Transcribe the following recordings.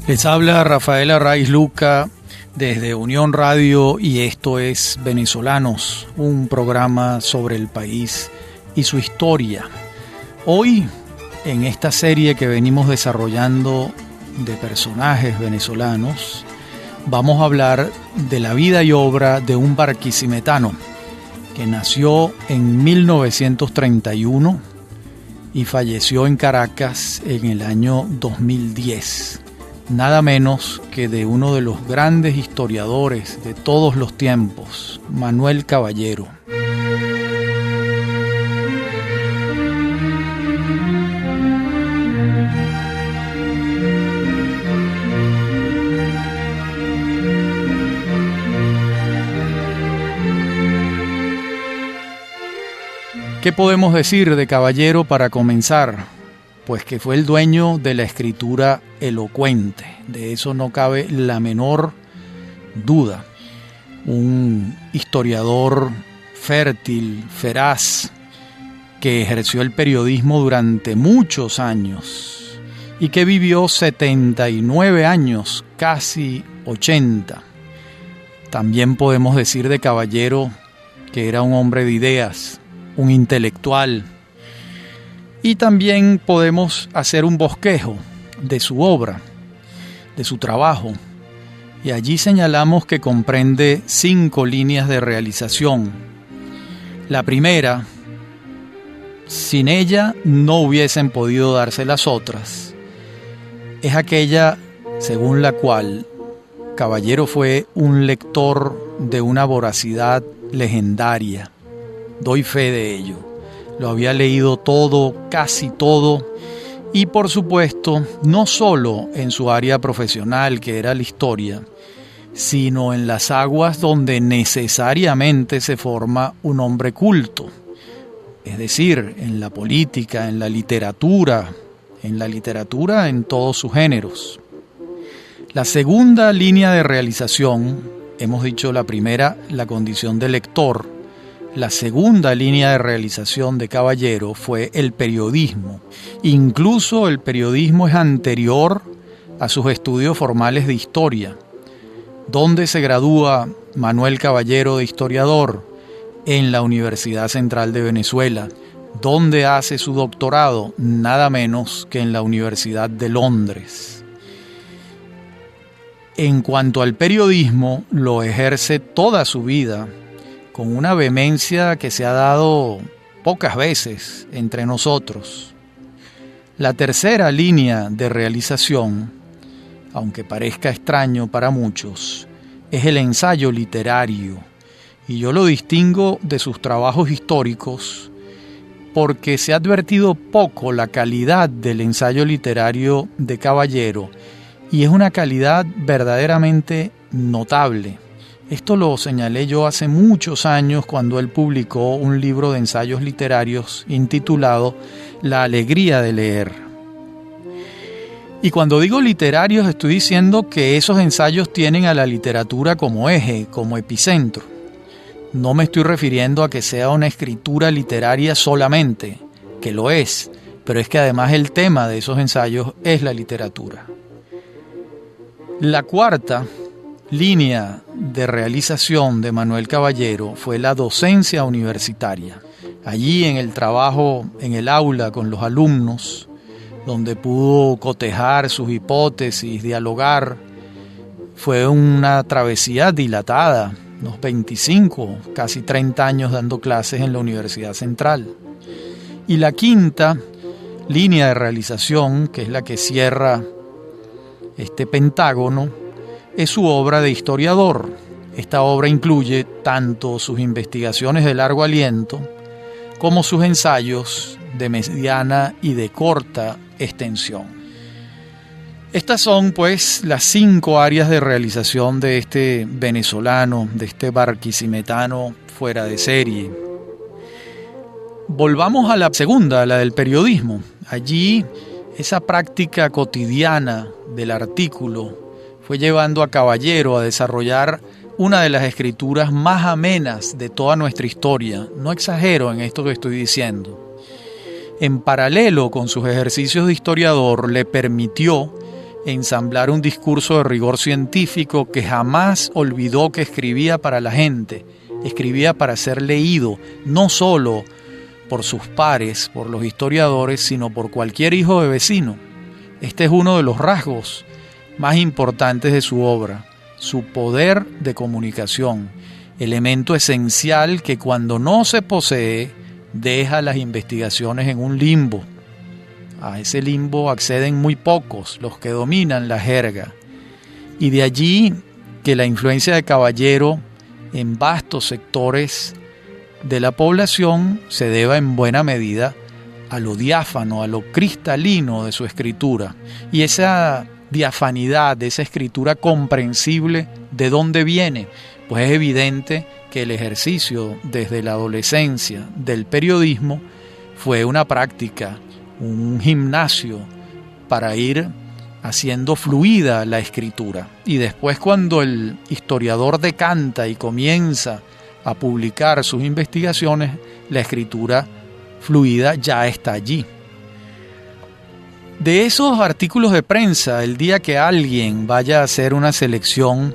Les habla Rafael Arraiz Luca desde Unión Radio y esto es Venezolanos, un programa sobre el país y su historia. Hoy, en esta serie que venimos desarrollando de personajes venezolanos, vamos a hablar de la vida y obra de un barquisimetano que nació en 1931 y falleció en Caracas en el año 2010. Nada menos que de uno de los grandes historiadores de todos los tiempos, Manuel Caballero. ¿Qué podemos decir de Caballero para comenzar? Pues que fue el dueño de la escritura elocuente, de eso no cabe la menor duda. Un historiador fértil, feraz, que ejerció el periodismo durante muchos años y que vivió 79 años, casi 80. También podemos decir de Caballero que era un hombre de ideas, un intelectual. Y también podemos hacer un bosquejo de su obra, de su trabajo. Y allí señalamos que comprende 5 líneas de realización. La primera, sin ella no hubiesen podido darse las otras, es aquella según la cual Caballero fue un lector de una voracidad legendaria. Doy fe de ello. Lo había leído todo, casi todo, y por supuesto, no solo en su área profesional, que era la historia, sino en las aguas donde necesariamente se forma un hombre culto, es decir, en la política, en la literatura en todos sus géneros. La segunda línea de realización, hemos dicho la primera, la condición de lector. La segunda línea de realización de Caballero fue el periodismo. Incluso el periodismo es anterior a sus estudios formales de historia. ¿Dónde se gradúa Manuel Caballero de historiador? En la Universidad Central de Venezuela. ¿Dónde hace su doctorado? Nada menos que en la Universidad de Londres. En cuanto al periodismo, lo ejerce toda su vida con una vehemencia que se ha dado pocas veces entre nosotros. La tercera línea de realización, aunque parezca extraño para muchos, es el ensayo literario, y yo lo distingo de sus trabajos históricos porque se ha advertido poco la calidad del ensayo literario de Caballero, y es una calidad verdaderamente notable. Esto lo señalé yo hace muchos años cuando él publicó un libro de ensayos literarios intitulado La alegría de leer. Y cuando digo literarios estoy diciendo que esos ensayos tienen a la literatura como eje, como epicentro. No me estoy refiriendo a que sea una escritura literaria solamente, que lo es, pero es que además el tema de esos ensayos es la literatura. La cuarta línea de realización de Manuel Caballero fue la docencia universitaria. Allí en el trabajo, en el aula con los alumnos, donde pudo cotejar sus hipótesis, dialogar, fue una travesía dilatada, unos 25, casi 30 años dando clases en la Universidad Central. Y la quinta línea de realización, que es la que cierra este pentágono, es su obra de historiador. Esta obra incluye tanto sus investigaciones de largo aliento como sus ensayos de mediana y de corta extensión. Estas son, pues, las 5 áreas de realización de este venezolano, de este barquisimetano fuera de serie. Volvamos a la segunda, la del periodismo. Allí, esa práctica cotidiana del artículo fue llevando a Caballero a desarrollar una de las escrituras más amenas de toda nuestra historia. No exagero en esto que estoy diciendo. En paralelo con sus ejercicios de historiador, le permitió ensamblar un discurso de rigor científico que jamás olvidó que escribía para la gente, escribía para ser leído, no solo por sus pares, por los historiadores, sino por cualquier hijo de vecino. Este es uno de los rasgos más importantes de su obra, su poder de comunicación, elemento esencial que cuando no se posee deja las investigaciones en un limbo. A ese limbo acceden muy pocos, los que dominan la jerga. Y de allí que la influencia de Caballero en vastos sectores de la población se deba en buena medida a lo diáfano, a lo cristalino de su escritura. Y esa diafanidad de esa escritura comprensible, ¿de dónde viene? Pues es evidente que el ejercicio desde la adolescencia del periodismo fue una práctica, un gimnasio para ir haciendo fluida la escritura. Y después, cuando el historiador decanta y comienza a publicar sus investigaciones, la escritura fluida ya está allí. De esos artículos de prensa, el día que alguien vaya a hacer una selección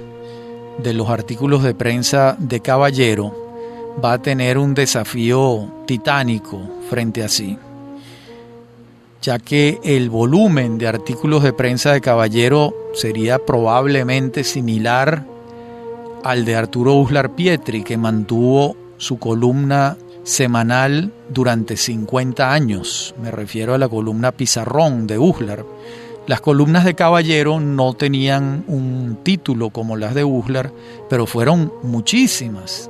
de los artículos de prensa de Caballero, va a tener un desafío titánico frente a sí, ya que el volumen de artículos de prensa de Caballero sería probablemente similar al de Arturo Uslar Pietri, que mantuvo su columna semanal durante 50 años. Me refiero a la columna Pizarrón de Uslar. Las columnas de Caballero no tenían un título como las de Uslar, pero fueron muchísimas,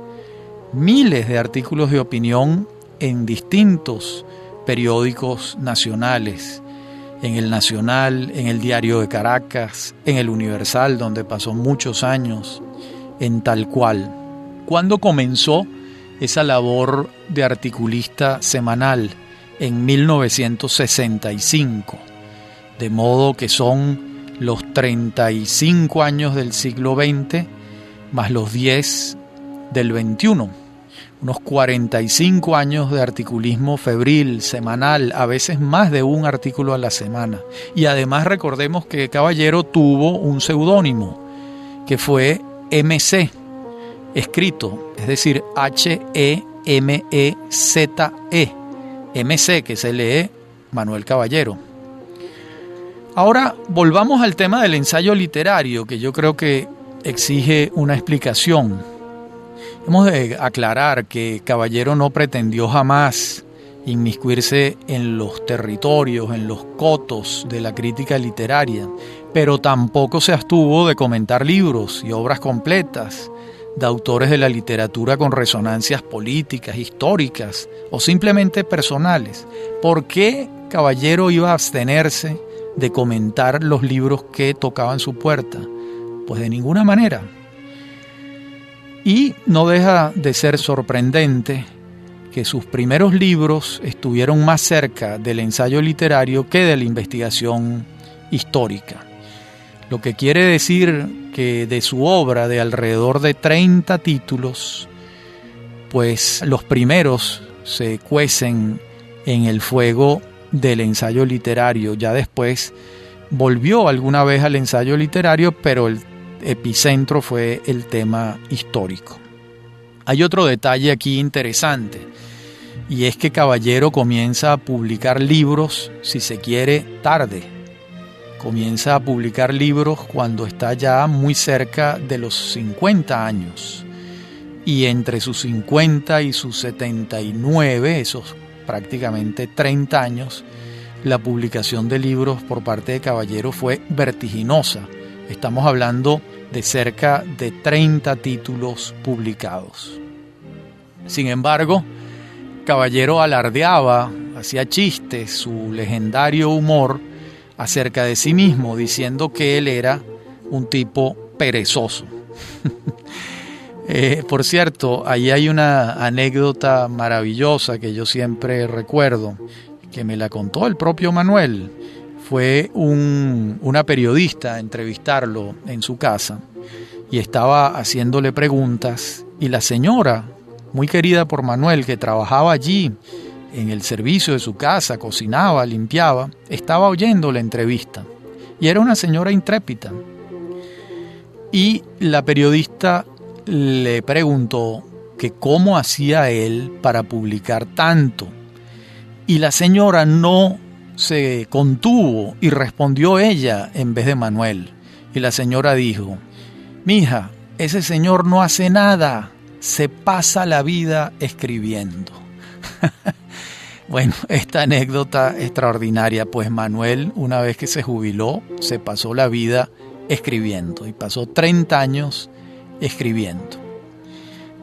miles de artículos de opinión en distintos periódicos nacionales, en el Nacional, en el Diario de Caracas, en el Universal, donde pasó muchos años, en Tal Cual. ¿Cuándo comenzó esa labor de articulista semanal? En 1965. De modo que son los 35 años del siglo XX más los 10 del XXI. Unos 45 años de articulismo febril, semanal, a veces más de un artículo a la semana. Y además recordemos que Caballero tuvo un seudónimo, que fue MC, escrito, es decir, H-E-M-E-Z-E, MC, que se lee Manuel Caballero. Ahora volvamos al tema del ensayo literario, que yo creo que exige una explicación. Hemos de aclarar que Caballero no pretendió jamás inmiscuirse en los territorios, en los cotos de la crítica literaria, pero tampoco se abstuvo de comentar libros y obras completas de autores de la literatura con resonancias políticas, históricas o simplemente personales. ¿Por qué Caballero iba a abstenerse de comentar los libros que tocaban su puerta? Pues de ninguna manera. Y no deja de ser sorprendente que sus primeros libros estuvieron más cerca del ensayo literario que de la investigación histórica. Lo que quiere decir que de su obra de alrededor de 30 títulos, pues los primeros se cuecen en el fuego del ensayo literario. Ya después volvió alguna vez al ensayo literario, pero el epicentro fue el tema histórico. Hay otro detalle aquí interesante, y es que Caballero comienza a publicar libros, si se quiere, tarde. Comienza a publicar libros cuando está ya muy cerca de los 50 años. Y entre sus 50 y sus 79, esos prácticamente 30 años, la publicación de libros por parte de Caballero fue vertiginosa. Estamos hablando de cerca de 30 títulos publicados. Sin embargo, Caballero alardeaba, hacía chistes, su legendario humor acerca de sí mismo, diciendo que él era un tipo perezoso. Por cierto, ahí hay una anécdota maravillosa que yo siempre recuerdo, que me la contó el propio Manuel. Fue una periodista a entrevistarlo en su casa y estaba haciéndole preguntas, y la señora, muy querida por Manuel, que trabajaba allí en el servicio de su casa, cocinaba, limpiaba, estaba oyendo la entrevista. y era una señora intrépida. Y la periodista le preguntó que cómo hacía él para publicar tanto. Y la señora no se contuvo y respondió ella en vez de Manuel. Y la señora dijo: mija, ese señor no hace nada, se pasa la vida escribiendo. Bueno, esta anécdota extraordinaria, pues Manuel, una vez que se jubiló, se pasó la vida escribiendo y pasó 30 años escribiendo.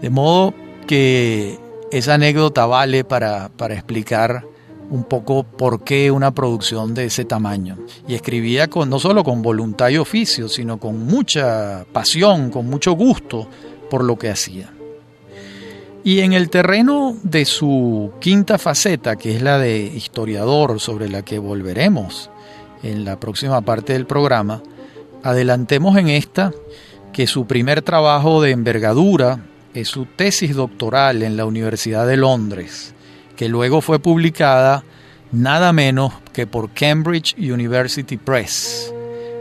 De modo que esa anécdota vale para explicar un poco por qué una producción de ese tamaño. Y escribía no solo con voluntad y oficio, sino con mucha pasión, con mucho gusto por lo que hacía. Y en el terreno de su quinta faceta, que es la de historiador, sobre la que volveremos en la próxima parte del programa, adelantemos en esta que su primer trabajo de envergadura es su tesis doctoral en la Universidad de Londres, que luego fue publicada nada menos que por Cambridge University Press.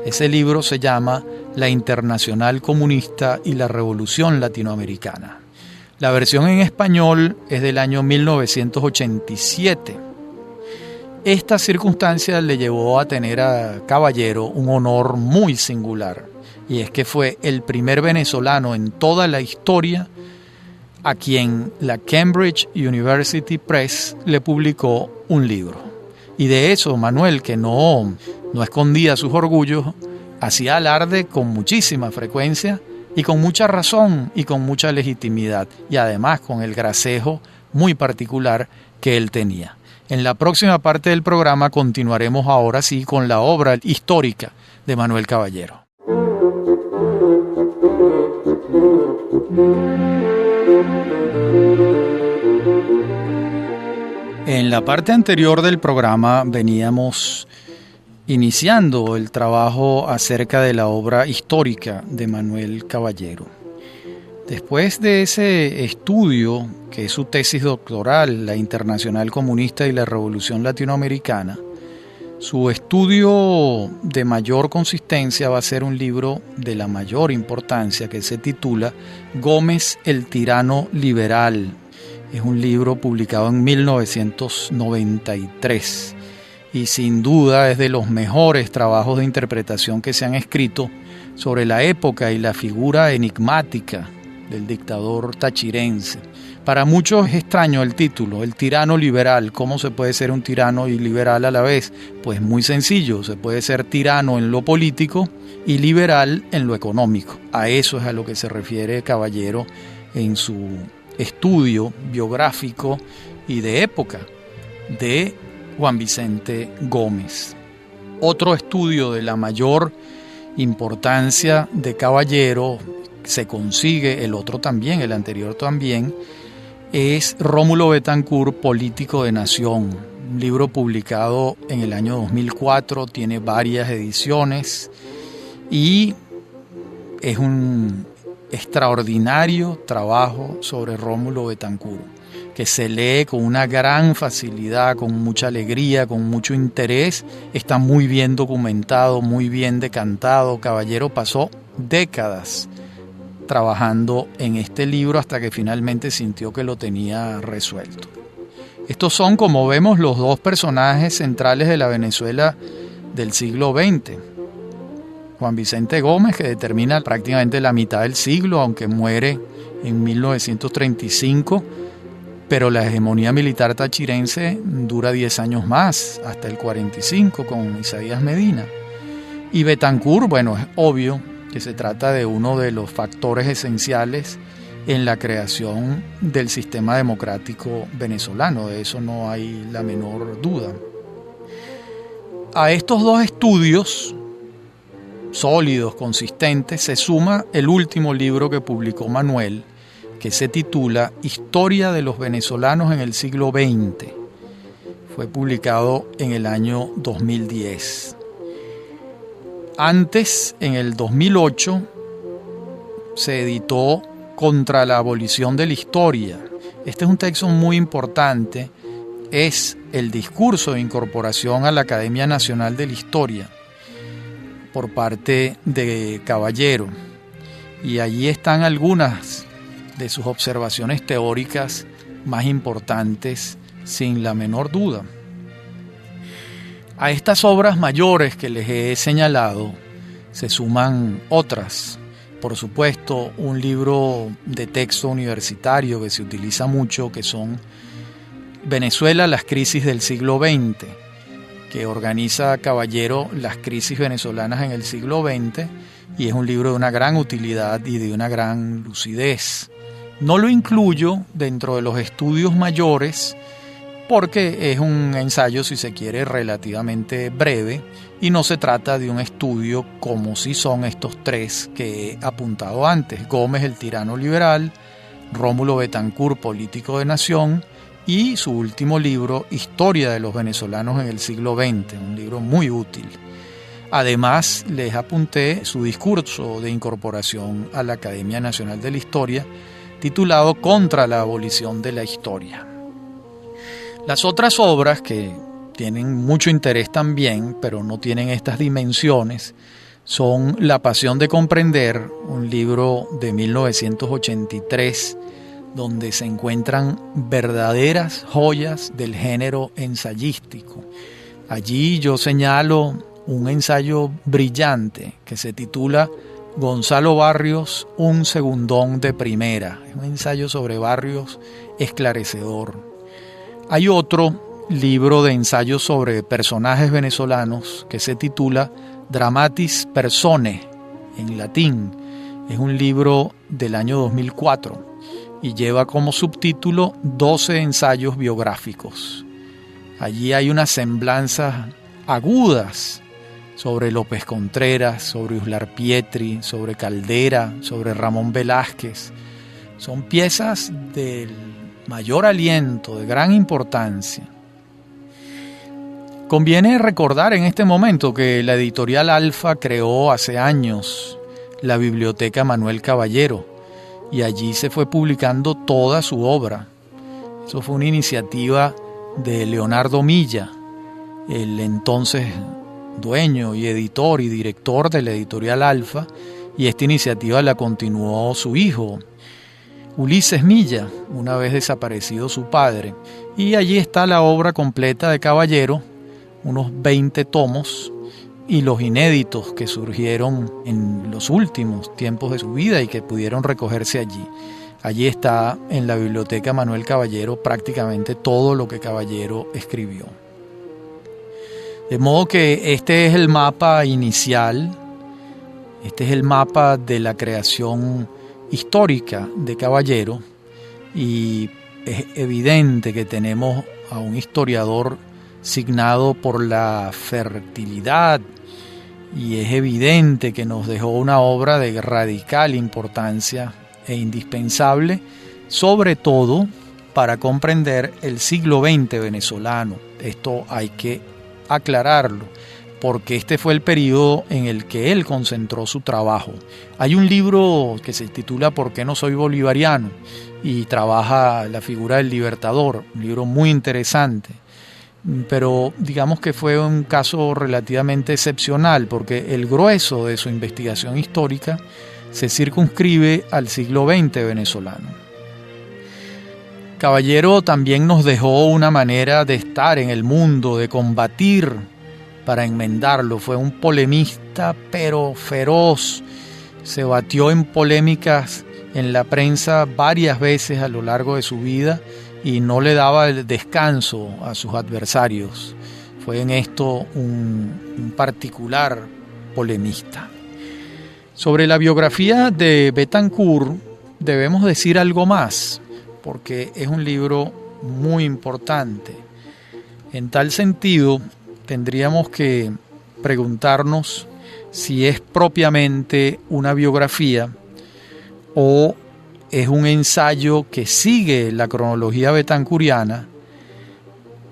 Ese libro se llama La Internacional Comunista y la Revolución Latinoamericana. La versión en español es del año 1987. Esta circunstancia le llevó a tener a Caballero un honor muy singular, y es que fue el primer venezolano en toda la historia a quien la Cambridge University Press le publicó un libro. Y de eso Manuel, que no escondía sus orgullos, hacía alarde con muchísima frecuencia y con mucha razón y con mucha legitimidad, y además con el gracejo muy particular que él tenía. En la próxima parte del programa continuaremos ahora sí con la obra histórica de Manuel Caballero. En la parte anterior del programa veníamos iniciando el trabajo acerca de la obra histórica de Manuel Caballero. Después de ese estudio, que es su tesis doctoral, La Internacional Comunista y la Revolución Latinoamericana, su estudio de mayor consistencia va a ser un libro de la mayor importancia que se titula Gómez el tirano liberal. Es un libro publicado en 1993 y sin duda es de los mejores trabajos de interpretación que se han escrito sobre la época y la figura enigmática del dictador tachirense. Para muchos es extraño el título, el tirano liberal. ¿Cómo se puede ser un tirano y liberal a la vez? Pues muy sencillo, se puede ser tirano en lo político y liberal en lo económico. A eso es a lo que se refiere Caballero en su estudio biográfico y de época de Juan Vicente Gómez. Otro estudio de la mayor importancia de Caballero, se consigue el otro también, el anterior también, es Rómulo Betancourt, Político de Nación, un libro publicado en el año 2004, tiene varias ediciones y es un extraordinario trabajo sobre Rómulo Betancourt, que se lee con una gran facilidad, con mucha alegría, con mucho interés, está muy bien documentado, muy bien decantado. Caballero pasó décadas trabajando en este libro hasta que finalmente sintió que lo tenía resuelto. Estos son, como vemos, los dos personajes centrales de la Venezuela del siglo XX. Juan Vicente Gómez, que determina prácticamente la mitad del siglo, aunque muere en 1935, pero la hegemonía militar tachirense dura 10 años más, hasta el 45 con Isaías Medina. Y Betancourt, bueno, es obvio que se trata de uno de los factores esenciales en la creación del sistema democrático venezolano, de eso no hay la menor duda. A estos dos estudios sólidos, consistentes, se suma el último libro que publicó Manuel, que se titula Historia de los venezolanos en el siglo XX. Fue publicado en el año 2010. Antes, en el 2008, se editó Contra la abolición de la historia. Este es un texto muy importante, es el discurso de incorporación a la Academia Nacional de la Historia. por parte de Caballero. Y allí están algunas de sus observaciones teóricas más importantes, sin la menor duda. A estas obras mayores que les he señalado se suman otras. Por supuesto, un libro de texto universitario que se utiliza mucho, que son Venezuela, las crisis del siglo XX, que organiza Caballero las crisis venezolanas en el siglo XX, y es un libro de una gran utilidad y de una gran lucidez. No lo incluyo dentro de los estudios mayores porque es un ensayo, si se quiere, relativamente breve y no se trata de un estudio como si son estos tres que he apuntado antes: Gómez, el tirano liberal; Rómulo Betancourt, político de nación; y su último libro, Historia de los venezolanos en el siglo XX, un libro muy útil. Además, les apunté su discurso de incorporación a la Academia Nacional de la Historia, titulado Contra la abolición de la historia. Las otras obras, que tienen mucho interés también, pero no tienen estas dimensiones, son La pasión de comprender, un libro de 1983, donde se encuentran verdaderas joyas del género ensayístico. Allí yo señalo un ensayo brillante que se titula Gonzalo Barrios, un segundón de primera. Es un ensayo sobre Barrios esclarecedor. Hay otro libro de ensayos sobre personajes venezolanos que se titula Dramatis Personae, en latín. Es un libro del año 2004 y lleva como subtítulo 12 ensayos biográficos. Allí hay unas semblanzas agudas sobre López Contreras, sobre Uslar Pietri, sobre Caldera, sobre Ramón Velázquez. Son piezas del mayor aliento, de gran importancia. Conviene recordar en este momento que la editorial Alfa creó hace años la Biblioteca Manuel Caballero y allí se fue publicando toda su obra. Eso fue una iniciativa de Leonardo Milla, el entonces dueño y editor y director de la editorial Alfa, y esta iniciativa la continuó su hijo, Ulises Milla, una vez desaparecido su padre, y allí está la obra completa de Caballero, unos 20 tomos, y los inéditos que surgieron en los últimos tiempos de su vida y que pudieron recogerse allí. Allí está en la Biblioteca Manuel Caballero prácticamente todo lo que Caballero escribió. De modo que este es el mapa inicial, este es el mapa de la creación histórica de Caballero, y es evidente que tenemos a un historiador signado por la fertilidad, y es evidente que nos dejó una obra de radical importancia e indispensable, sobre todo para comprender el siglo XX venezolano. Esto hay que aclararlo, porque este fue el periodo en el que él concentró su trabajo. Hay un libro que se titula ¿Por qué no soy bolivariano? Y trabaja la figura del libertador, un libro muy interesante. Pero digamos que fue un caso relativamente excepcional, porque el grueso de su investigación histórica se circunscribe al siglo XX venezolano. Caballero también nos dejó una manera de estar en el mundo, de combatir para enmendarlo. Fue un polemista pero feroz, se batió en polémicas en la prensa varias veces a lo largo de su vida y no le daba el descanso a sus adversarios. Fue en esto un particular polemista. Sobre la biografía de Betancourt debemos decir algo más, porque es un libro muy importante. En tal sentido, tendríamos que preguntarnos si es propiamente una biografía o es un ensayo que sigue la cronología betancouriana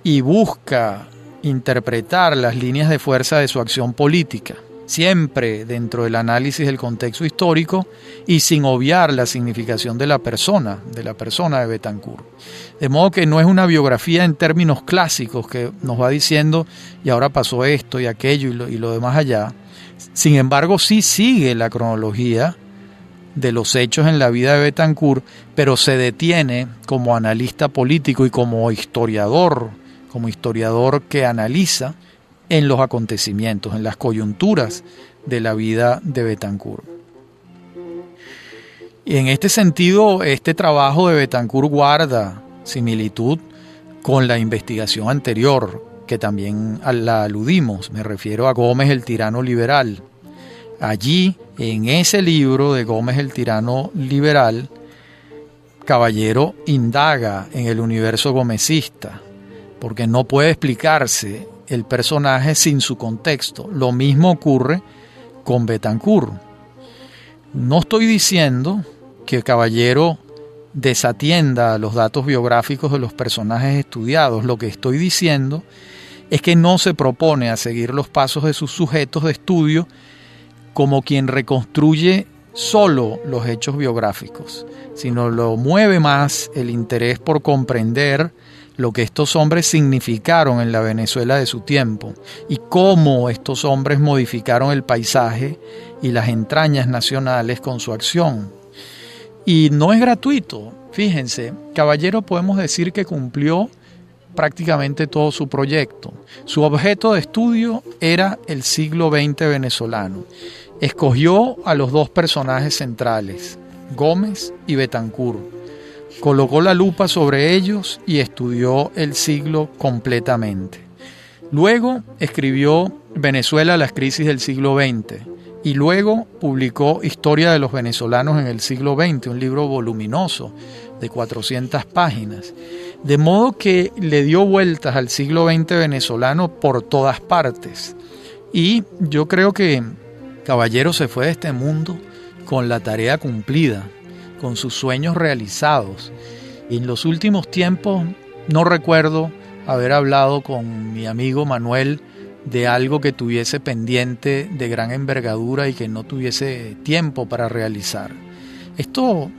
y busca interpretar las líneas de fuerza de su acción política, siempre dentro del análisis del contexto histórico y sin obviar la significación de la persona de Betancourt. De modo que no es una biografía en términos clásicos que nos va diciendo y ahora pasó esto y aquello y lo demás allá. Sin embargo, sí sigue la cronología de los hechos en la vida de Betancourt, pero se detiene como analista político y como historiador que analiza en los acontecimientos, en las coyunturas de la vida de Betancourt. Y en este sentido, este trabajo de Betancourt guarda similitud con la investigación anterior, que también la aludimos, me refiero a Gómez el tirano liberal. Allí, en ese libro de Gómez el tirano liberal, Caballero indaga en el universo gómezista, porque no puede explicarse el personaje sin su contexto. Lo mismo ocurre con Betancourt. No estoy diciendo que Caballero desatienda los datos biográficos de los personajes estudiados. Lo que estoy diciendo es que no se propone a seguir los pasos de sus sujetos de estudio como quien reconstruye solo los hechos biográficos, sino lo mueve más el interés por comprender lo que estos hombres significaron en la Venezuela de su tiempo y cómo estos hombres modificaron el paisaje y las entrañas nacionales con su acción. Y no es gratuito. Fíjense, Caballero podemos decir que cumplió prácticamente todo su proyecto. Su objeto de estudio era el siglo XX venezolano. Escogió a los dos personajes centrales, Gómez y Betancourt. Colocó la lupa sobre ellos y estudió el siglo completamente. Luego escribió Venezuela, las crisis del siglo XX. Y luego publicó Historia de los venezolanos en el siglo XX, un libro voluminoso de 400 páginas. De modo que le dio vueltas al siglo XX venezolano por todas partes. Y yo creo que Caballero se fue de este mundo con la tarea cumplida, con sus sueños realizados. Y en los últimos tiempos no recuerdo haber hablado con mi amigo Manuel de algo que tuviese pendiente de gran envergadura y que no tuviese tiempo para realizar. Esto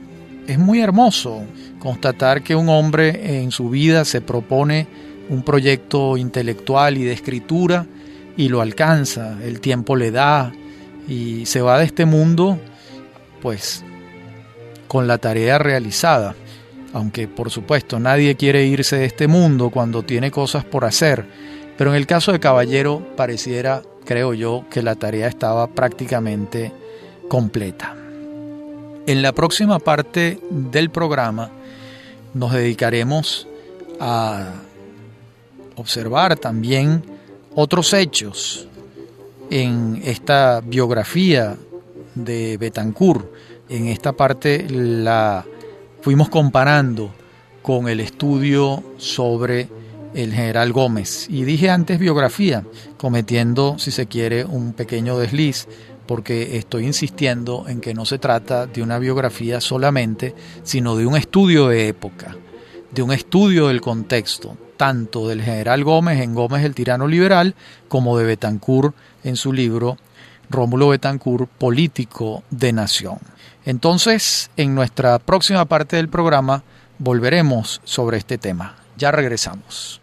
es muy hermoso, constatar que un hombre en su vida se propone un proyecto intelectual y de escritura y lo alcanza, el tiempo le da y se va de este mundo pues con la tarea realizada. Aunque por supuesto nadie quiere irse de este mundo cuando tiene cosas por hacer, pero en el caso de Caballero pareciera, creo yo, que la tarea estaba prácticamente completa. En la próxima parte del programa nos dedicaremos a observar también otros hechos en esta biografía de Betancourt. En esta parte la fuimos comparando con el estudio sobre el general Gómez. Y dije antes biografía, cometiendo, si se quiere, un pequeño desliz, porque estoy insistiendo en que no se trata de una biografía solamente, sino de un estudio de época, de un estudio del contexto, tanto del general Gómez en Gómez el tirano liberal, como de Betancourt en su libro Rómulo Betancourt, político de nación. Entonces, en nuestra próxima parte del programa volveremos sobre este tema. Ya regresamos.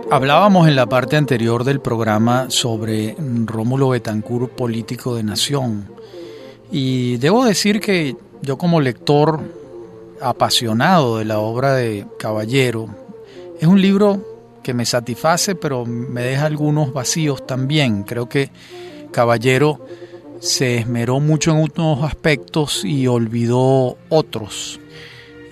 Hablábamos en la parte anterior del programa sobre Rómulo Betancourt, político de nación. Y debo decir que yo, como lector apasionado de la obra de Caballero, es un libro que me satisface, pero me deja algunos vacíos también. Creo que Caballero se esmeró mucho en unos aspectos y olvidó otros.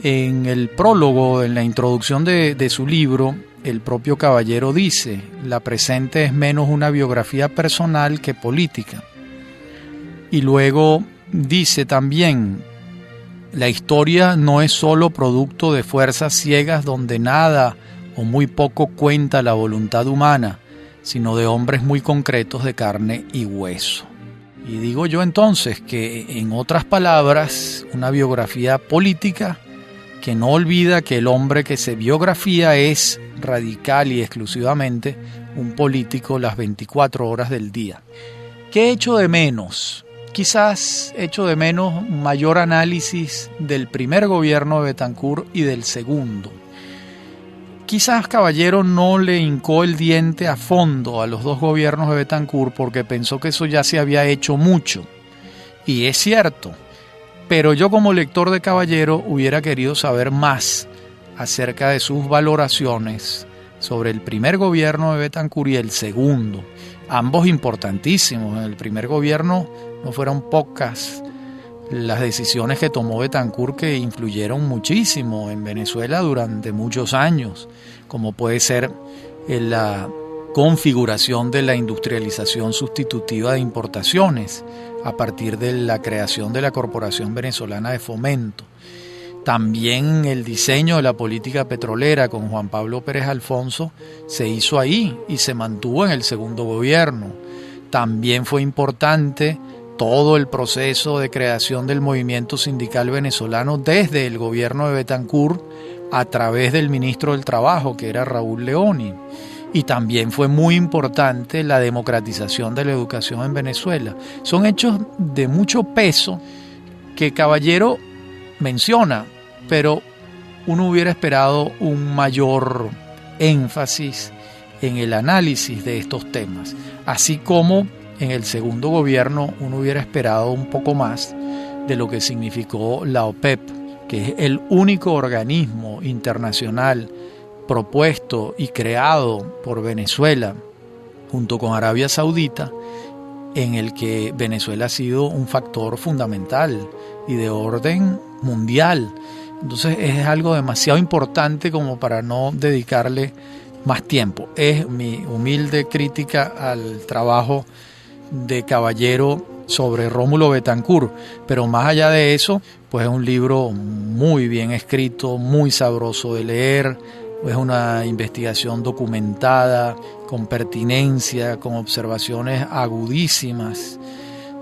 En el prólogo, en la introducción de su libro, el propio Caballero dice: la presente es menos una biografía personal que política. Y luego dice también: la historia no es solo producto de fuerzas ciegas donde nada o muy poco cuenta la voluntad humana, sino de hombres muy concretos de carne y hueso. Y digo yo entonces que, en otras palabras, una biografía política que no olvida que el hombre que se biografía es radical y exclusivamente un político las 24 horas del día. ¿Qué echo de menos? Quizás echo de menos mayor análisis del primer gobierno de Betancourt y del segundo. Quizás Caballero no le hincó el diente a fondo a los dos gobiernos de Betancur porque pensó que eso ya se había hecho mucho. Y es cierto, pero yo como lector de Caballero hubiera querido saber más acerca de sus valoraciones sobre el primer gobierno de Betancur y el segundo. Ambos importantísimos. En el primer gobierno no fueron pocas las decisiones que tomó Betancur que influyeron muchísimo en Venezuela durante muchos años, como puede ser la configuración de la industrialización sustitutiva de importaciones a partir de la creación de la Corporación Venezolana de Fomento. También el diseño de la política petrolera con Juan Pablo Pérez Alfonso se hizo ahí y se mantuvo en el segundo gobierno. También fue importante todo el proceso de creación del movimiento sindical venezolano desde el gobierno de Betancur a través del ministro del Trabajo, que era Raúl Leoni. Y también fue muy importante la democratización de la educación en Venezuela. Son hechos de mucho peso que Caballero menciona, pero uno hubiera esperado un mayor énfasis en el análisis de estos temas, así como en el segundo gobierno uno hubiera esperado un poco más de lo que significó la OPEP, que es el único organismo internacional propuesto y creado por Venezuela junto con Arabia Saudita, en el que Venezuela ha sido un factor fundamental y de orden mundial. Entonces es algo demasiado importante como para no dedicarle más tiempo. Es mi humilde crítica al trabajo de Caballero sobre Rómulo Betancur, pero más allá de eso, pues es un libro muy bien escrito, muy sabroso de leer, es una investigación documentada, con pertinencia, con observaciones agudísimas,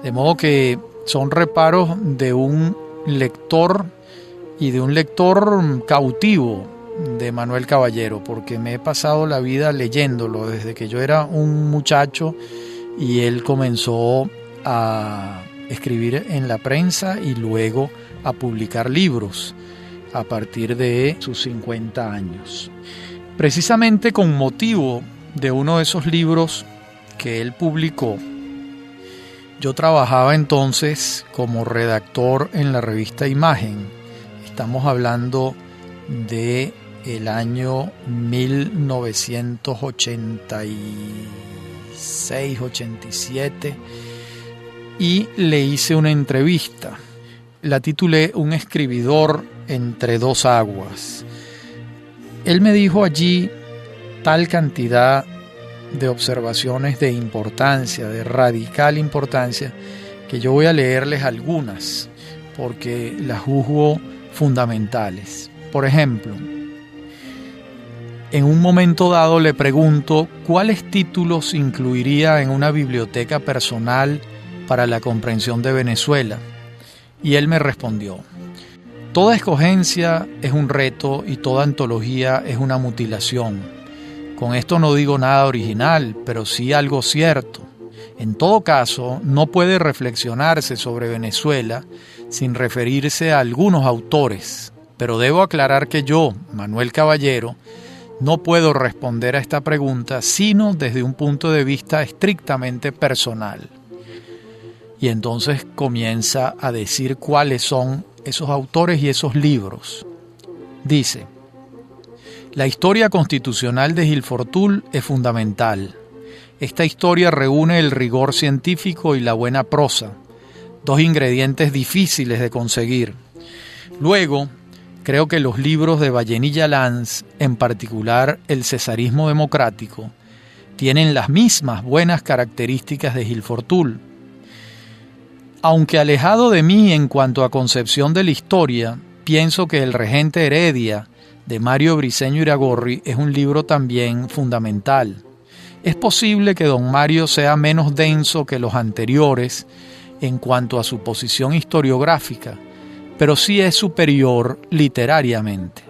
de modo que son reparos de un lector y de un lector cautivo de Manuel Caballero, porque me he pasado la vida leyéndolo desde que yo era un muchacho y él comenzó a escribir en la prensa y luego a publicar libros a partir de sus 50 años. Precisamente con motivo de uno de esos libros que él publicó, yo trabajaba entonces como redactor en la revista Imagen. Estamos hablando de el año 1986-87 y le hice una entrevista. La titulé Un escribidor entre dos aguas. Él me dijo allí tal cantidad de observaciones de importancia, de radical importancia, que yo voy a leerles algunas porque las juzgo fundamentales. Por ejemplo, en un momento dado le pregunto cuáles títulos incluiría en una biblioteca personal para la comprensión de Venezuela, y él me respondió: toda escogencia es un reto y toda antología es una mutilación. Con esto no digo nada original, pero sí algo cierto. En todo caso, no puede reflexionarse sobre Venezuela sin referirse a algunos autores, pero debo aclarar que yo, Manuel Caballero, no puedo responder a esta pregunta sino desde un punto de vista estrictamente personal. Y entonces comienza a decir cuáles son esos autores y esos libros. Dice: la historia constitucional de Gil Fortul es fundamental. Esta historia reúne el rigor científico y la buena prosa, dos ingredientes difíciles de conseguir. Luego, creo que los libros de Vallenilla Lanz, en particular El cesarismo democrático, tienen las mismas buenas características de Gil Fortul. Aunque alejado de mí en cuanto a concepción de la historia, pienso que El regente Heredia, de Mario Briceño Iragorri, es un libro también fundamental. Es posible que don Mario sea menos denso que los anteriores en cuanto a su posición historiográfica, pero sí es superior literariamente.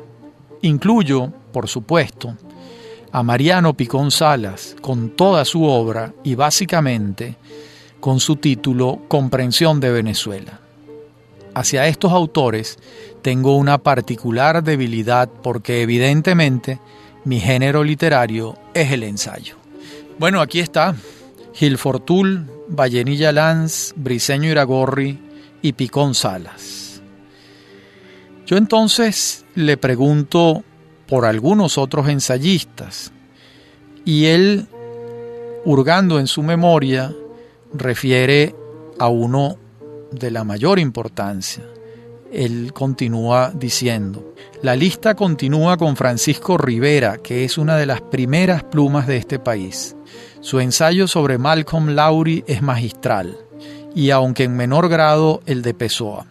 Incluyo, por supuesto, a Mariano Picón Salas con toda su obra y básicamente con su título Comprensión de Venezuela. Hacia estos autores tengo una particular debilidad porque evidentemente Mi género literario es el ensayo. Bueno, aquí está. Gil Fortul, Vallenilla Lanz, Briceño Iragorri y Picón Salas. Yo entonces le pregunto por algunos otros ensayistas y él, hurgando en su memoria, refiere a uno de la mayor importancia. Él continúa diciendo: la lista continúa con Francisco Rivera, que es una de las primeras plumas de este país. Su ensayo sobre Malcolm Lowry es magistral, y aunque en menor grado el de Pessoa.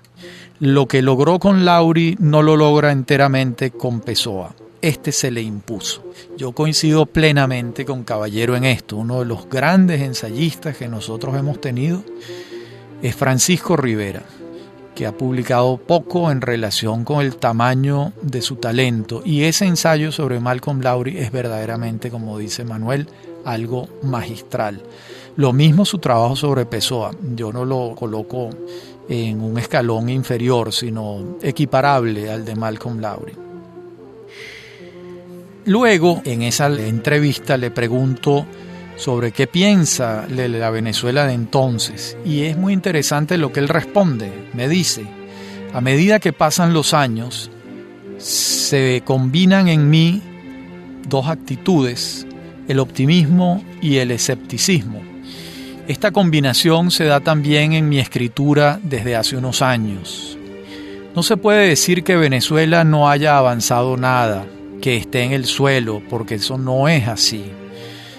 Lo que logró con Lowry no lo logra enteramente con Pessoa. Este se le impuso. Yo coincido plenamente con Caballero en esto. Uno de los grandes ensayistas que nosotros hemos tenido es Francisco Rivera, que ha publicado poco en relación con el tamaño de su talento. Y ese ensayo sobre Malcolm Lowry es verdaderamente, como dice Manuel, algo magistral. Lo mismo su trabajo sobre Pessoa. Yo no lo coloco en un escalón inferior, sino equiparable al de Malcolm Lowry. Luego, en esa entrevista le pregunto sobre qué piensa de la Venezuela de entonces, y es muy interesante lo que él responde. Me dice: a medida que pasan los años, se combinan en mí dos actitudes, el optimismo y el escepticismo. Esta combinación se da también en mi escritura desde hace unos años. No se puede decir que Venezuela no haya avanzado nada, que esté en el suelo, porque eso no es así.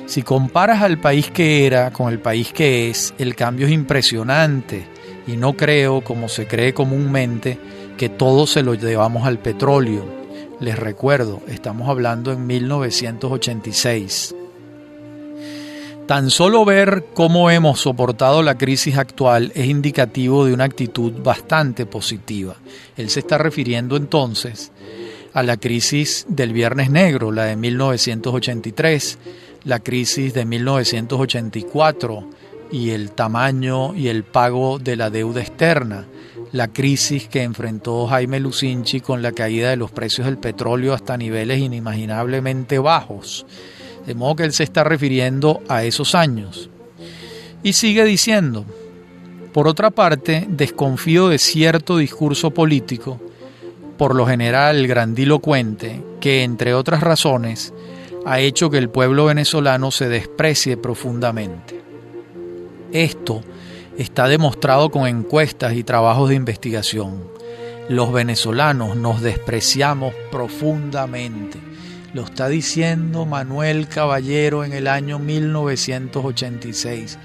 Si comparas al país que era con el país que es, el cambio es impresionante, y no creo, como se cree comúnmente, que todo se lo llevamos al petróleo. Les recuerdo, estamos hablando en 1986. Tan solo ver cómo hemos soportado la crisis actual es indicativo de una actitud bastante positiva. Él se está refiriendo entonces a la crisis del Viernes Negro, la de 1983, la crisis de 1984 y el tamaño y el pago de la deuda externa, la crisis que enfrentó Jaime Lucinchi con la caída de los precios del petróleo hasta niveles inimaginablemente bajos. De modo que él se está refiriendo a esos años. Y sigue diciendo: por otra parte, desconfío de cierto discurso político, por lo general grandilocuente, que, entre otras razones, ha hecho que el pueblo venezolano se desprecie profundamente. Esto está demostrado con encuestas y trabajos de investigación. Los venezolanos nos despreciamos profundamente. Lo está diciendo Manuel Caballero en el año 1986.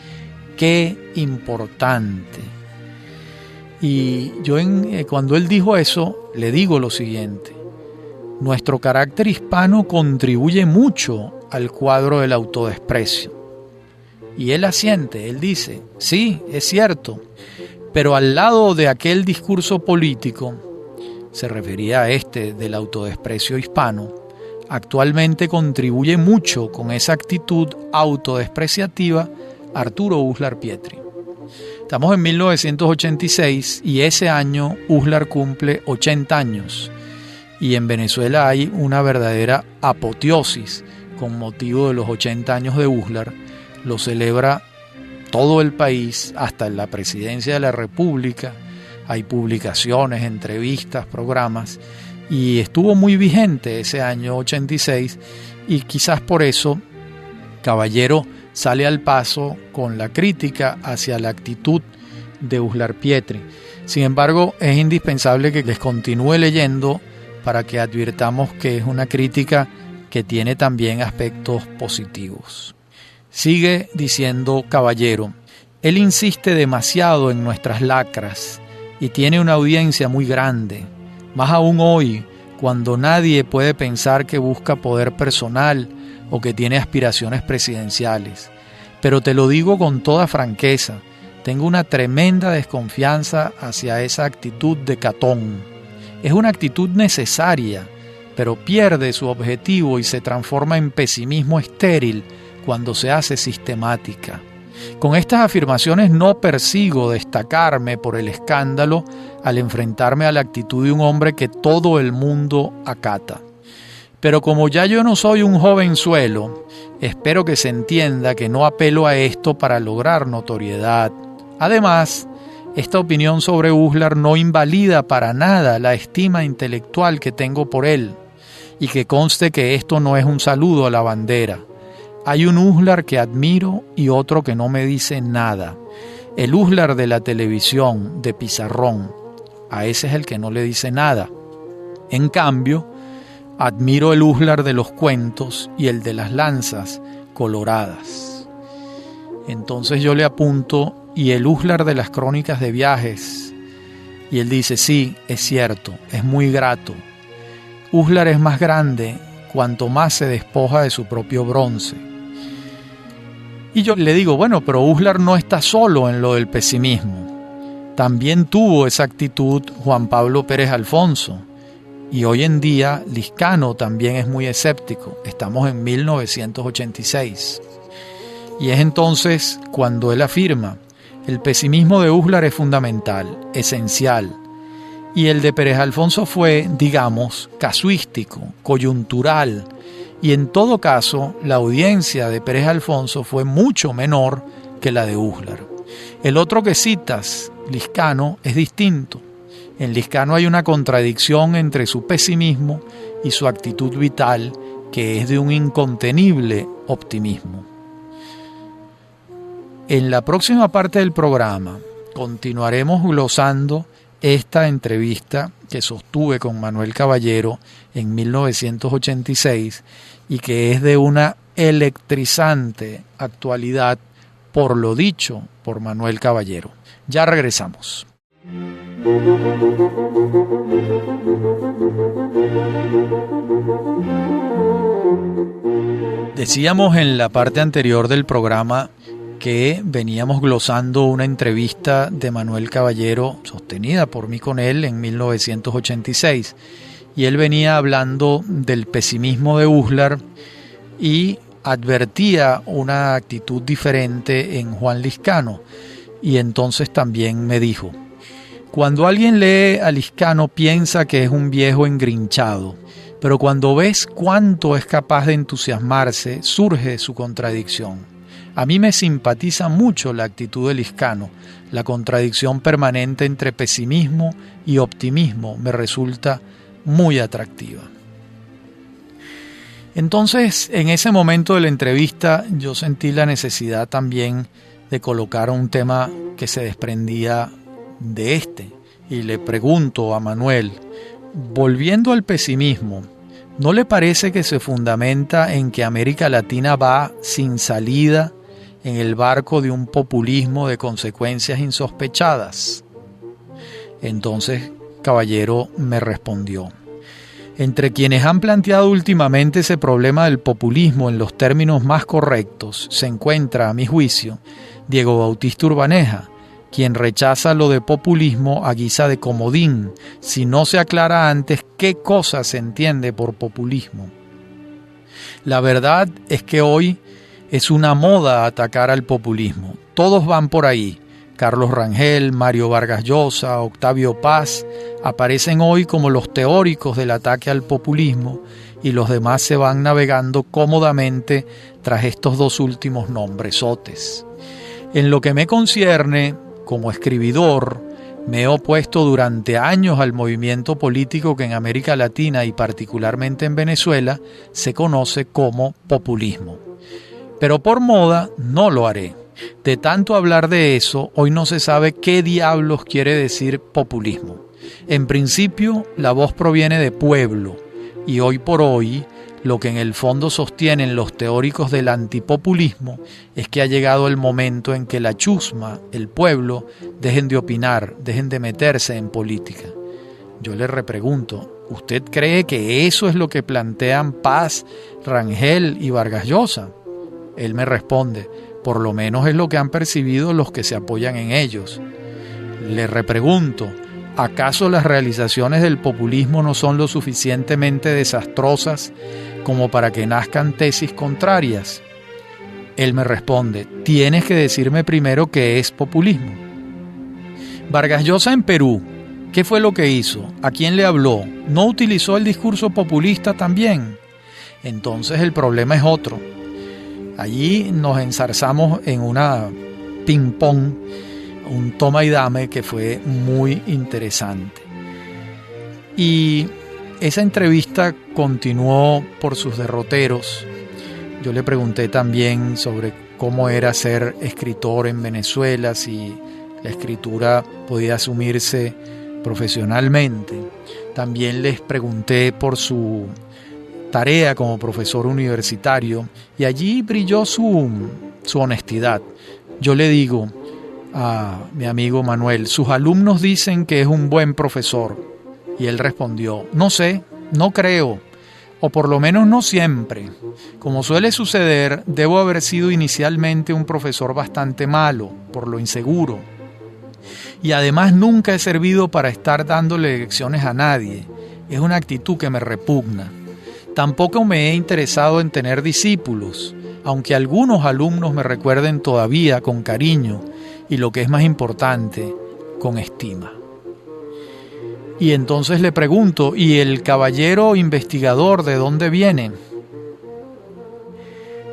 ¡Qué importante! Y yo cuando él dijo eso, le digo lo siguiente: nuestro carácter hispano contribuye mucho al cuadro del autodesprecio. Y él asiente, él dice: sí, es cierto, pero al lado de aquel discurso político, se refería a este del autodesprecio hispano, actualmente contribuye mucho con esa actitud autodespreciativa Arturo Uslar Pietri. Estamos en 1986 y ese año Uslar cumple 80 años. Y en Venezuela hay una verdadera apoteosis con motivo de los 80 años de Uslar. Lo celebra todo el país, hasta en la presidencia de la República. Hay publicaciones, entrevistas, programas. Y estuvo muy vigente ese año 86 y quizás por eso Caballero sale al paso con la crítica hacia la actitud de Uslar Pietri. Sin embargo, es indispensable que les continúe leyendo para que advirtamos que es una crítica que tiene también aspectos positivos. Sigue diciendo Caballero: él insiste demasiado en nuestras lacras y tiene una audiencia muy grande. Más aún hoy, cuando nadie puede pensar que busca poder personal o que tiene aspiraciones presidenciales. Pero te lo digo con toda franqueza, tengo una tremenda desconfianza hacia esa actitud de Catón. Es una actitud necesaria, pero pierde su objetivo y se transforma en pesimismo estéril cuando se hace sistemática. Con estas afirmaciones no persigo destacarme por el escándalo al enfrentarme a la actitud de un hombre que todo el mundo acata. Pero como ya yo no soy un jovenzuelo, espero que se entienda que no apelo a esto para lograr notoriedad. Además, esta opinión sobre Uslar no invalida para nada la estima intelectual que tengo por él, y que conste que esto no es un saludo a la bandera. Hay un Uslar que admiro y otro que no me dice nada. El Uslar de la televisión, de pizarrón, a ese es el que no le dice nada. En cambio, admiro el Uslar de los cuentos y el de las lanzas coloradas. Entonces yo le apunto, y el Uslar de las crónicas de viajes. Y él dice, sí, es cierto, es muy grato. Uslar es más grande cuanto más se despoja de su propio bronce. Y yo le digo, bueno, pero Uslar no está solo en lo del pesimismo. También tuvo esa actitud Juan Pablo Pérez Alfonso. Y hoy en día Lizcano también es muy escéptico. Estamos en 1986. Y es entonces cuando él afirma, el pesimismo de Uslar es fundamental, esencial. Y el de Pérez Alfonso fue, digamos, casuístico, coyuntural. Y en todo caso, la audiencia de Pérez Alfonso fue mucho menor que la de Uslar. El otro que citas, Lizcano, es distinto. En Lizcano hay una contradicción entre su pesimismo y su actitud vital, que es de un incontenible optimismo. En la próxima parte del programa continuaremos glosando esta entrevista que sostuve con Manuel Caballero en 1986 y que es de una electrizante actualidad por lo dicho por Manuel Caballero. Ya regresamos. Decíamos en la parte anterior del programa que veníamos glosando una entrevista de Manuel Caballero sostenida por mí con él en 1986 y él venía hablando del pesimismo de Uslar y advertía una actitud diferente en Juan Lizcano, y entonces también me dijo: cuando alguien lee a Lizcano piensa que es un viejo engrinchado, pero cuando ves cuánto es capaz de entusiasmarse surge su contradicción. A mí me simpatiza mucho la actitud de Lizcano. La contradicción permanente entre pesimismo y optimismo me resulta muy atractiva. Entonces, en ese momento de la entrevista, yo sentí la necesidad también de colocar un tema que se desprendía de este. Y le pregunto a Manuel, volviendo al pesimismo, ¿no le parece que se fundamenta en que América Latina va sin salida en el barco de un populismo de consecuencias insospechadas? Entonces Caballero me respondió: entre quienes han planteado últimamente ese problema del populismo en los términos más correctos se encuentra, a mi juicio, Diego Bautista Urbaneja, quien rechaza lo de populismo a guisa de comodín, si no se aclara antes qué cosa se entiende por populismo. La verdad es que hoy es una moda atacar al populismo. Todos van por ahí. Carlos Rangel, Mario Vargas Llosa, Octavio Paz aparecen hoy como los teóricos del ataque al populismo y los demás se van navegando cómodamente tras estos dos últimos nombresotes. En lo que me concierne, como escribidor, me he opuesto durante años al movimiento político que en América Latina y particularmente en Venezuela se conoce como populismo. Pero por moda no lo haré. De tanto hablar de eso, hoy no se sabe qué diablos quiere decir populismo. En principio, la voz proviene de pueblo, y hoy por hoy, lo que en el fondo sostienen los teóricos del antipopulismo es que ha llegado el momento en que la chusma, el pueblo, dejen de opinar, dejen de meterse en política. Yo le repregunto, ¿usted cree que eso es lo que plantean Paz, Rangel y Vargas Llosa? Él me responde, por lo menos es lo que han percibido los que se apoyan en ellos. Le repregunto, ¿acaso las realizaciones del populismo no son lo suficientemente desastrosas como para que nazcan tesis contrarias? Él me responde, tienes que decirme primero qué es populismo. Vargas Llosa en Perú, ¿qué fue lo que hizo? ¿A quién le habló? ¿No utilizó el discurso populista también? Entonces el problema es otro. Allí nos enzarzamos en una ping-pong, un toma y dame que fue muy interesante. Y esa entrevista continuó por sus derroteros. Yo le pregunté también sobre cómo era ser escritor en Venezuela, si la escritura podía asumirse profesionalmente. También les pregunté por su tarea como profesor universitario y allí brilló su honestidad. Yo le digo a mi amigo Manuel, sus alumnos dicen que es un buen profesor. Y él respondió, no sé, no creo, o por lo menos no siempre. Como suele suceder, debo haber sido inicialmente un profesor bastante malo, por lo inseguro. Y además nunca he servido para estar dándole lecciones a nadie. Es una actitud que me repugna. Tampoco me he interesado en tener discípulos, aunque algunos alumnos me recuerden todavía con cariño y, lo que es más importante, con estima. Y entonces le pregunto, ¿y el caballero investigador de dónde viene?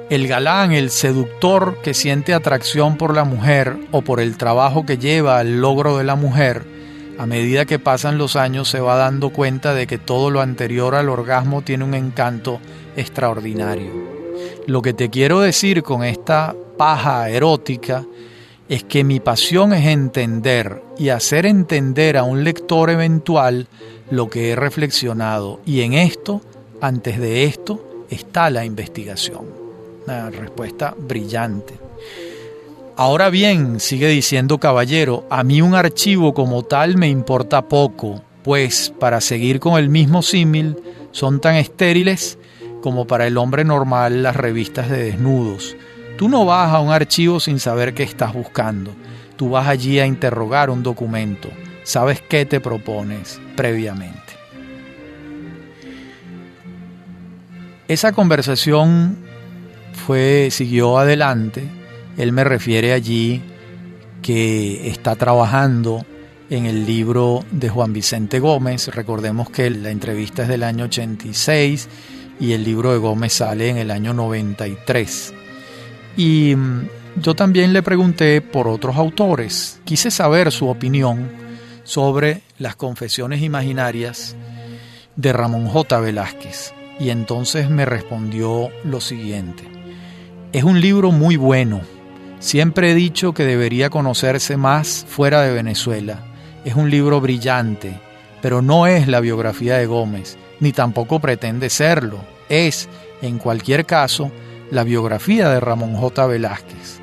El galán, el seductor que siente atracción por la mujer o por el trabajo que lleva al logro de la mujer, a medida que pasan los años se va dando cuenta de que todo lo anterior al orgasmo tiene un encanto extraordinario. Lo que te quiero decir con esta paja erótica es que mi pasión es entender y hacer entender a un lector eventual lo que he reflexionado, y en esto, antes de esto, está la investigación. Una respuesta brillante. Ahora bien, sigue diciendo caballero, a mí un archivo como tal me importa poco, pues, para seguir con el mismo símil, son tan estériles como para el hombre normal las revistas de desnudos. Tú no vas a un archivo sin saber qué estás buscando. Tú vas allí a interrogar un documento. Sabes qué te propones previamente. Esa conversación siguió adelante. Él me refiere allí que está trabajando en el libro de Juan Vicente Gómez. Recordemos que la entrevista es del año 86 y el libro de Gómez sale en el año 93. Y yo también le pregunté por otros autores. Quise saber su opinión sobre las confesiones imaginarias de Ramón J. Velázquez. Y entonces me respondió lo siguiente. Es un libro muy bueno. Siempre he dicho que debería conocerse más fuera de Venezuela. Es un libro brillante, pero no es la biografía de Gómez, ni tampoco pretende serlo. Es, en cualquier caso, la biografía de Ramón J. Velázquez.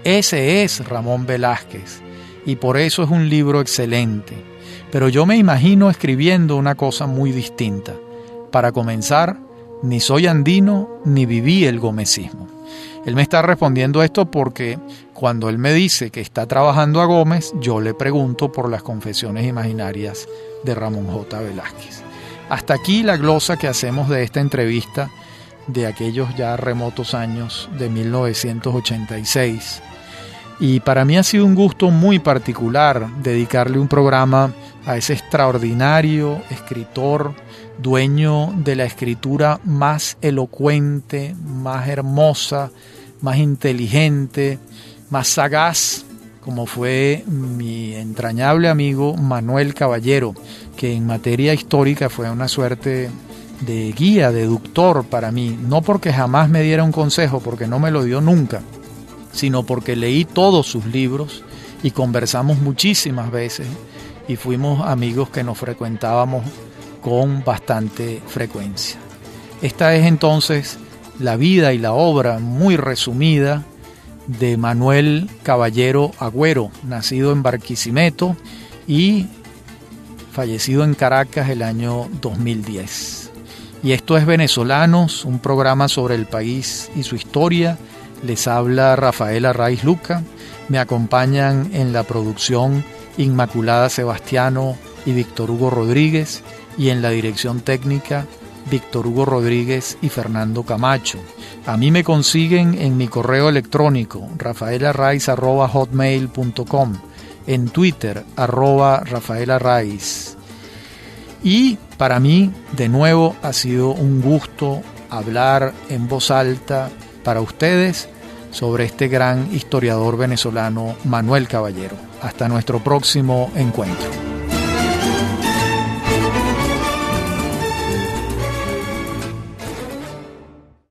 Ese es Ramón Velázquez, y por eso es un libro excelente. Pero yo me imagino escribiendo una cosa muy distinta. Para comenzar, ni soy andino ni viví el gomecismo. Él me está respondiendo esto porque cuando él me dice que está trabajando a Gómez, yo le pregunto por las confesiones imaginarias de Ramón J. Velázquez. Hasta aquí la glosa que hacemos de esta entrevista de aquellos ya remotos años de 1986. Y para mí ha sido un gusto muy particular dedicarle un programa a ese extraordinario escritor, dueño de la escritura más elocuente, más hermosa, más inteligente, más sagaz, como fue mi entrañable amigo Manuel Caballero, que en materia histórica fue una suerte de guía, de deductor para mí, no porque jamás me diera un consejo, porque no me lo dio nunca, sino porque leí todos sus libros y conversamos muchísimas veces y fuimos amigos que nos frecuentábamos con bastante frecuencia. Esta es entonces la vida y la obra muy resumida de Manuel Caballero Agüero, nacido en Barquisimeto y fallecido en Caracas el año 2010. Y esto es Venezolanos, un programa sobre el país y su historia. Les habla Rafael Arraiz Luca. Me acompañan en la producción Inmaculada Sebastiano y Víctor Hugo Rodríguez, y en la dirección técnica Víctor Hugo Rodríguez y Fernando Camacho. A mí me consiguen en mi correo electrónico rafaelarraiz@hotmail.com, en Twitter @rafaelarraiz. Y para mí, de nuevo, ha sido un gusto hablar en voz alta para ustedes sobre este gran historiador venezolano Manuel Caballero. Hasta nuestro próximo encuentro.